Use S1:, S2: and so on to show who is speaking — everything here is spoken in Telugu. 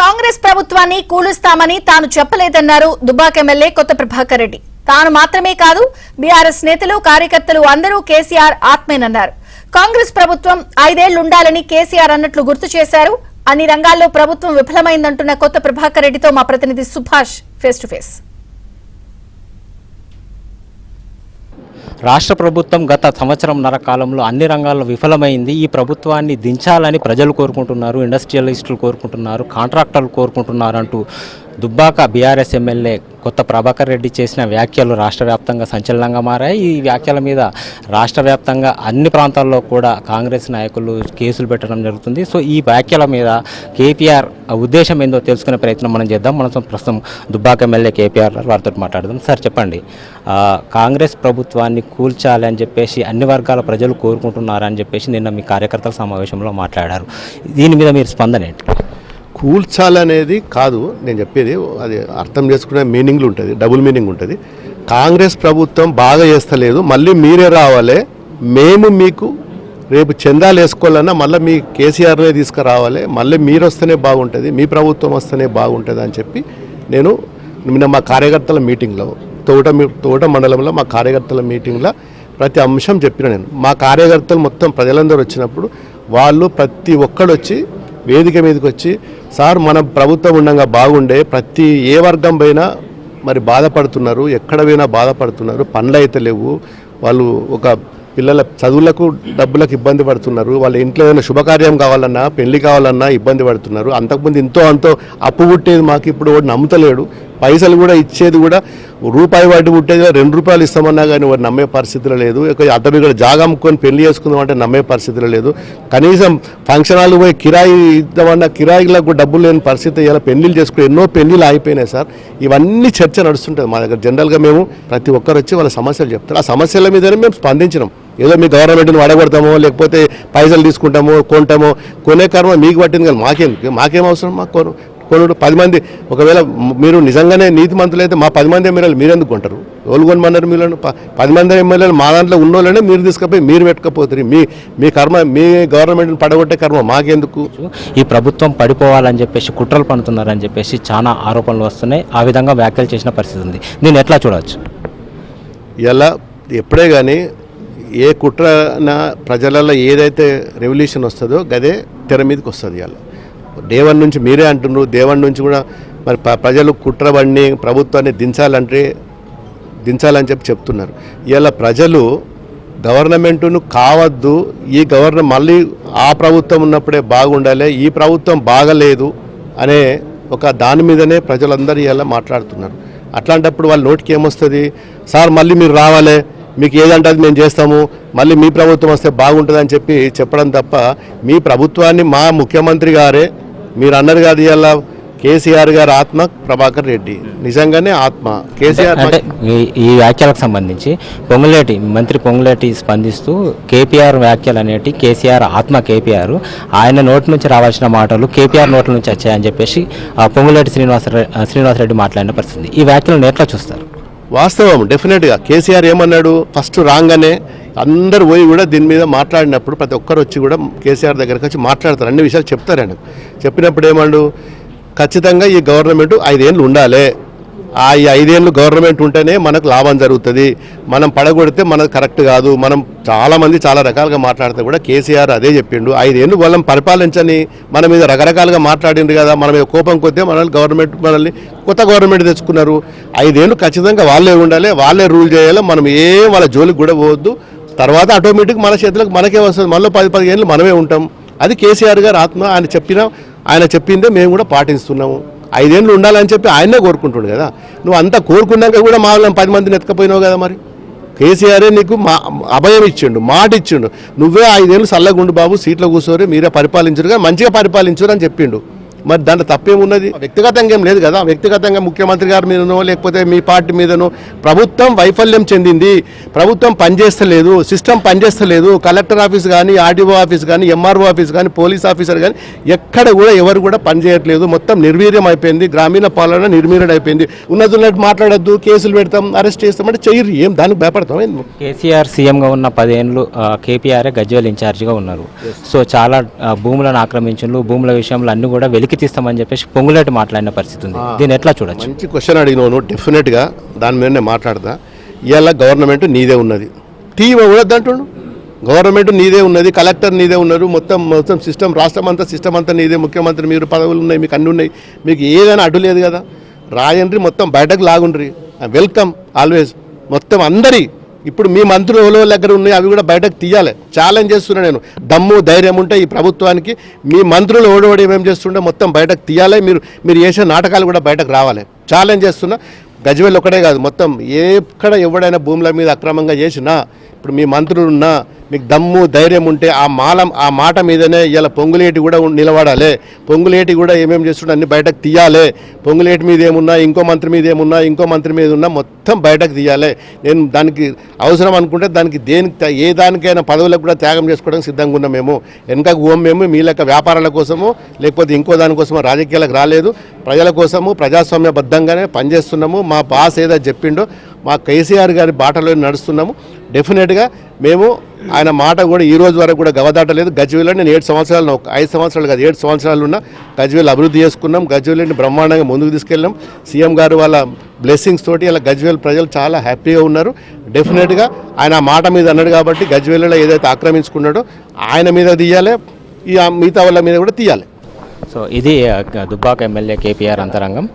S1: కాంగ్రెస్ ప్రభుత్వాన్ని కూలుస్తామని తాను చెప్పలేదన్నారు దుబ్బాక ఎమ్మెల్యే కొత్త ప్రభాకర్ రెడ్డి. తాను మాత్రమే కాదు బీఆర్ఎస్ నేతలు కార్యకర్తలు అందరూ కేసీఆర్ ఆత్మేనన్నారు. కాంగ్రెస్ ప్రభుత్వం 5 ఏళ్లు ఉండాలని కేసీఆర్ అన్నట్లు గుర్తు చేశారు. అన్ని రంగాల్లో ప్రభుత్వం విఫలమైందంటున్న కొత్త ప్రభాకర్ రెడ్డితో మా ప్రతినిధి సుభాష్ ఫేస్ టు ఫేస్.
S2: రాష్ట్ర ప్రభుత్వం గత సంవత్సరంన్నర కాలంలో అన్ని రంగాల్లో విఫలమైంది. ఈ ప్రభుత్వాన్ని దించాలని ప్రజలు కోరుకుంటున్నారు, ఇండస్ట్రియలిస్టులు కోరుకుంటున్నారు, కాంట్రాక్టర్లు కోరుకుంటున్నారు అంటూ దుబ్బాక బీఆర్ఎస్ ఎమ్మెల్యే కొత్త ప్రభాకర్ రెడ్డి చేసిన వ్యాఖ్యలు రాష్ట్ర వ్యాప్తంగా సంచలనంగా మారాయి. ఈ వ్యాఖ్యల మీద రాష్ట్ర వ్యాప్తంగా అన్ని ప్రాంతాల్లో కూడా కాంగ్రెస్ నాయకులు కేసులు పెట్టడం జరుగుతుంది. సో ఈ వ్యాఖ్యల మీద కేపీఆర్ ఉద్దేశం ఏందో తెలుసుకునే ప్రయత్నం మనం చేద్దాం. మనం ప్రస్తుతం దుబ్బాక ఎమ్మెల్యే కేపీఆర్ వారితో మాట్లాడదాం. సార్ చెప్పండి, కాంగ్రెస్ ప్రభుత్వాన్ని కూల్చాలి అని చెప్పేసి అన్ని వర్గాల ప్రజలు కోరుకుంటున్నారని చెప్పేసి నిన్న మీ కార్యకర్తల సమావేశంలో మాట్లాడారు. దీని మీద మీరు స్పందన ఏంటి?
S3: కూల్చాలనేది కాదు నేను చెప్పేది, అది అర్థం చేసుకునే మీనింగ్లు ఉంటుంది, డబుల్ మీనింగ్ ఉంటుంది. కాంగ్రెస్ ప్రభుత్వం బాగా చేస్తలేదు, మళ్ళీ మీరే రావాలి, మేము మీకు రేపు చందాలు వేసుకోవాలన్నా మళ్ళీ మీ కేసీఆర్నే తీసుకురావాలి, మళ్ళీ మీరు వస్తేనే బాగుంటుంది, మీ ప్రభుత్వం వస్తేనే బాగుంటుంది అని చెప్పి నేను నిన్న మా కార్యకర్తల మీటింగ్లో తోట మండలంలో మా కార్యకర్తల మీటింగ్లో ప్రతి అంశం చెప్పిన నేను. మా కార్యకర్తలు మొత్తం ప్రజలందరూ వచ్చినప్పుడు వాళ్ళు ప్రతి ఒక్కడు వచ్చి వేదిక మీదకి వచ్చి, సార్ మన ప్రభుత్వం ఉండగా బాగుండే, ప్రతి ఏ వర్గం పోయినా మరి బాధపడుతున్నారు, ఎక్కడ పోయినా బాధపడుతున్నారు, పనులు అయితే లేవు, వాళ్ళు ఒక పిల్లల చదువులకు డబ్బులకు ఇబ్బంది పడుతున్నారు, వాళ్ళ ఇంట్లో ఏదైనా శుభకార్యం కావాలన్నా పెళ్లి కావాలన్నా ఇబ్బంది పడుతున్నారు, అంతకుముందు అంతో అప్పు పుట్టేది మాకు ఇప్పుడు వాడు నమ్ముతలేడు, పైసలు కూడా ఇచ్చేది కూడా రూపాయి వాటి పుట్టేది 2 రూపాయలు ఇస్తామన్నా కానీ వాడు నమ్మే పరిస్థితిలో లేదు. అతను ఇక్కడ జాగా అమ్ముకొని పెళ్లి చేసుకుందామంటే నమ్మే పరిస్థితిలో లేదు. కనీసం ఫంక్షన్ హాల్ పోయి కిరాయి ఇద్దామన్నా కిరాయిలకు డబ్బులు లేని పరిస్థితి, ఇలా పెళ్లిళ్ళు చేసుకుని ఎన్నో పెళ్లిళ్ళు ఆగిపోయినాయి సార్. ఇవన్నీ చర్చ నడుస్తుంటుంది మా దగ్గర. జనరల్గా మేము ప్రతి ఒక్కరు వచ్చి వాళ్ళ సమస్యలు చెప్తారు. ఆ సమస్యల మీదనే మేము స్పందించినాం. ఏదో మీ గవర్నమెంట్ని వడగొడతామో లేకపోతే పైసలు తీసుకుంటామో కొంటామో, కొనే కర్మ మీకు పట్టింది కానీ మాకేం అవసరం? మాకు కొనుడు 10 మంది, ఒకవేళ మీరు నిజంగానే నీతిమంతులు అయితే మా 10 మంది ఎమ్మెల్యేలు మీరెందుకు కొంటారు? ఎవరు కొనమన్నారు? మీరు 10 మంది ఎమ్మెల్యేలు మా దాంట్లో ఉన్నోళ్ళనే మీరు తీసుకుపోయి మీరు పెట్టుకపోతారు. మీ కర్మ, మీ గవర్నమెంట్ని పడగొట్టే కర్మ మాకెందుకు?
S2: ఈ ప్రభుత్వం పడిపోవాలని చెప్పేసి కుట్రలు పన్నుతున్నారని చెప్పేసి చాలా ఆరోపణలు వస్తున్నాయి. ఆ విధంగా వ్యాఖ్యలు చేసిన పరిస్థితి ఉంది. దీన్ని ఎట్లా చూడవచ్చు?
S3: ఇలా ఎప్పుడే కానీ ఏ కుట్రన ప్రజలలో ఏదైతే రెవల్యూషన్ వస్తుందో గదే తెర మీదకి వస్తుంది. ఇలా డే 1 నుంచి మీరే అంటున్నారు, డే 1 నుంచి కూడా మరి ప్రజలు కుట్రబడిని ప్రభుత్వాన్ని దించాలని చెప్తున్నారు. ఇలా ప్రజలు గవర్నమెంటును కావద్దు, ఈ మళ్ళీ ఆ ప్రభుత్వం ఉన్నప్పుడే బాగుండాలి, ఈ ప్రభుత్వం బాగలేదు అనే ఒక దాని మీదనే ప్రజలందరూ ఇలా మాట్లాడుతున్నారు. అట్లాంటప్పుడు వాళ్ళ నోటికి ఏమొస్తుంది? సార్ మళ్ళీ మీరు రావాలి, మీకు ఏదంటే అది మేము చేస్తాము, మళ్ళీ మీ ప్రభుత్వం వస్తే బాగుంటుందని చెప్పడం తప్ప, మీ ప్రభుత్వాన్ని మా ముఖ్యమంత్రి గారే మీరు అన్నారు కాదు, ఇలా కేసీఆర్ గారు ఆత్మ ప్రభాకర్ రెడ్డి నిజంగానే ఆత్మ. కేసీఆర్
S2: అంటే ఈ వ్యాఖ్యలకు సంబంధించి మంత్రి పొంగులేటి స్పందిస్తూ కేపీఆర్ వ్యాఖ్యలు అనేటి కేసీఆర్ ఆత్మ, కేపీఆర్ ఆయన నోటి నుంచి రావాల్సిన మాటలు కేపీఆర్ నోట్ల నుంచి వచ్చాయని చెప్పేసి పొంగులేటి శ్రీనివాసరెడ్డి మాట్లాడిన పరిస్థితి. ఈ వ్యాఖ్యలను ఎట్లా చూస్తారు?
S3: వాస్తవం, డెఫినెట్గా కేసీఆర్ ఏమన్నాడు? ఫస్ట్ రాగానే అందరు పోయి కూడా దీని మీద మాట్లాడినప్పుడు ప్రతి ఒక్కరు వచ్చి కూడా కేసీఆర్ దగ్గరకు వచ్చి మాట్లాడతారు, అన్ని విషయాలు చెప్తారు. ఆయన చెప్పినప్పుడు ఏమన్నాడు? ఖచ్చితంగా ఈ గవర్నమెంట్ 5 ఏళ్ళు ఉండాలి, ఆ 5 ఏళ్ళు గవర్నమెంట్ ఉంటేనే మనకు లాభం జరుగుతుంది, మనం పడగొడితే మనకు కరెక్ట్ కాదు. మనం చాలామంది చాలా రకాలుగా మాట్లాడితే కూడా కేసీఆర్ అదే చెప్పిండు. 5 ఏళ్ళు వాళ్ళని పరిపాలించని మన మీద రకరకాలుగా మాట్లాడిండు కదా, మన మీద కోపం కొద్దే మనల్ని కొత్త గవర్నమెంట్ తెచ్చుకున్నారు. 5 ఏళ్ళు ఖచ్చితంగా వాళ్ళే ఉండాలి, వాళ్ళే రూల్ చేయాలి, మనం వాళ్ళ జోలికి కూడా పోవద్దు. తర్వాత ఆటోమేటిక్ మన చేతులకు మనకే వస్తుంది, మళ్ళీ 10 ఏళ్ళు మనమే ఉంటాం. అది కేసీఆర్ గారు ఆత్మ. ఆయన చెప్పిందే మేము కూడా పాటిస్తున్నాము. 5 ఏళ్ళు ఉండాలని చెప్పి ఆయనే కోరుకుంటుండు కదా. నువ్వు అంతా కోరుకున్నాక కూడా మా 10 మందిని ఎత్తుకపోయినావు కదా. మరి కేసీఆరే నీకు అభయం ఇచ్చిండు, మాట ఇచ్చిండు, నువ్వే 5 ఏళ్ళు చల్లగుండు బాబు, సీట్లో కూర్చోరు, మీరే పరిపాలించరు కదా, మంచిగా పరిపాలించరు అని చెప్పిండు. మరి దాంట్లో తప్పేమున్నది? వ్యక్తిగతంగా ఏం లేదు కదా. వ్యక్తిగతంగా ముఖ్యమంత్రి గారి మీదనో లేకపోతే మీ పార్టీ మీదనో ప్రభుత్వం వైఫల్యం చెందింది, ప్రభుత్వం పనిచేస్తలేదు, సిస్టమ్ పనిచేస్తలేదు. కలెక్టర్ ఆఫీస్ కానీ, ఆర్డీఓ ఆఫీస్ కానీ, ఎంఆర్ఓ ఆఫీస్ కానీ, పోలీస్ ఆఫీసర్ కానీ ఎక్కడ కూడా ఎవరు కూడా పనిచేయట్లేదు. మొత్తం నిర్వీర్యం అయిపోయింది, గ్రామీణ పాలన నిర్వీర్యం అయిపోయింది. ఉన్నట్టు మాట్లాడద్దు, కేసులు పెడతాం, అరెస్ట్ చేస్తామంటే చెయ్యరు, ఏం దానికి భయపడతాం?
S2: కేసీఆర్ సీఎంగా ఉన్న 10 ఏళ్ళు కేపీఆర్ గజ్వేల్ ఇన్ఛార్జిగా ఉన్నారు. సో చాలా భూములను ఆక్రమించు, భూముల విషయంలో అన్ని కూడా ఉరికి తీస్తామని చెప్పేసి పొంగులేటి మాట్లాడిన పరిస్థితి ఉంది. దీన్ని ఎట్లా చూడొచ్చు?
S3: మంచి క్వశ్చన్ అడిగినాను. డెఫినెట్గా దాని మీద నేను మాట్లాడతా. ఇవాళ గవర్నమెంట్ నీదే ఉన్నది, టీవీ ఉండద్దంటుండు. గవర్నమెంట్ నీదే ఉన్నది, కలెక్టర్ నీదే ఉన్నారు, మొత్తం సిస్టమ్, రాష్ట్రం అంతా సిస్టమ్ అంతా నీదే, ముఖ్యమంత్రి మీరు, పదవులు ఉన్నాయి, మీకు అన్నీ ఉన్నాయి, మీకు ఏదైనా అడ్డు లేదు కదా. రాయండ్రి, మొత్తం బయటకు లాగుండ్రి, వెల్కమ్ ఆల్వేస్. మొత్తం అందరి ఇప్పుడు మీ మంత్రులు ఎవరో దగ్గర ఉన్నాయి, అవి కూడా బయటకు తీయాలి. ఛాలెంజ్ చేస్తున్నా నేను. దమ్ము ధైర్యం ఉంటే ఈ ప్రభుత్వానికి మీ మంత్రులు ఓడోడి ఏమేం చేస్తుంటే మొత్తం బయటకు తీయాలి. మీరు చేసే నాటకాలు కూడా బయటకు రావాలి. ఛాలెంజ్ చేస్తున్నా. గజ్వేల్ ఒకటే కాదు, మొత్తం ఎక్కడ ఎవడైనా భూముల మీద అక్రమంగా చేసినా, ఇప్పుడు మీ మంత్రులు ఉన్నా, మీకు దమ్ము ధైర్యం ఉంటే ఆ మాట మీదనే ఇలా పొంగులేటి కూడా నిలబడాలి. పొంగులేటి కూడా ఏమేమి చేస్తుంటే అన్ని బయటకు తీయాలి. పొంగులేటి మీద ఏమున్నా, ఇంకో మంత్రి మీద ఏమున్నా, ఇంకో మంత్రి మీద ఉన్నా మొత్తం బయటకు తీయాలి. నేను దానికి అవసరం అనుకుంటే దానికి ఏ దానికైనా పదవులకు కూడా త్యాగం చేసుకోవడానికి సిద్ధంగా ఉన్నాం. మేము వెనకకు ఓం మేము మీ లెక్క వ్యాపారాల కోసము లేకపోతే ఇంకో దానికోసమో రాజకీయాలకు రాలేదు. ప్రజల కోసము ప్రజాస్వామ్యబద్ధంగానే పనిచేస్తున్నాము. మా బాస్ ఏదో చెప్పిండో మా కేసీఆర్ గారి బాటలో నడుస్తున్నాము. డెఫినెట్గా మేము ఆయన మాట కూడా ఈ రోజు వరకు కూడా గవదాటలేదు. గజ్వేల్లో నేను 7 సంవత్సరాలు, 5 సంవత్సరాలు కాదు 7 సంవత్సరాలు ఉన్నా. గజ్వేల్ అభివృద్ధి చేసుకున్నాం. గజ్వేల్ని బ్రహ్మాండంగా ముందుకు తీసుకెళ్ళాం. సీఎం గారు వాళ్ళ బ్లెస్సింగ్స్ తోటి ఇలా గజ్వేల్ ప్రజలు చాలా హ్యాపీగా ఉన్నారు. డెఫినెట్గా ఆయన ఆ మాట మీద అన్నాడు కాబట్టి గజ్వేల్లో ఏదైతే ఆక్రమించుకున్నాడో ఆయన మీద తీయాలి, ఈ మిగతా వాళ్ళ మీద కూడా తీయాలి.
S2: సో ఇది దుబ్బాక ఎమ్మెల్యే కేపీఆర్ అంతరంగం.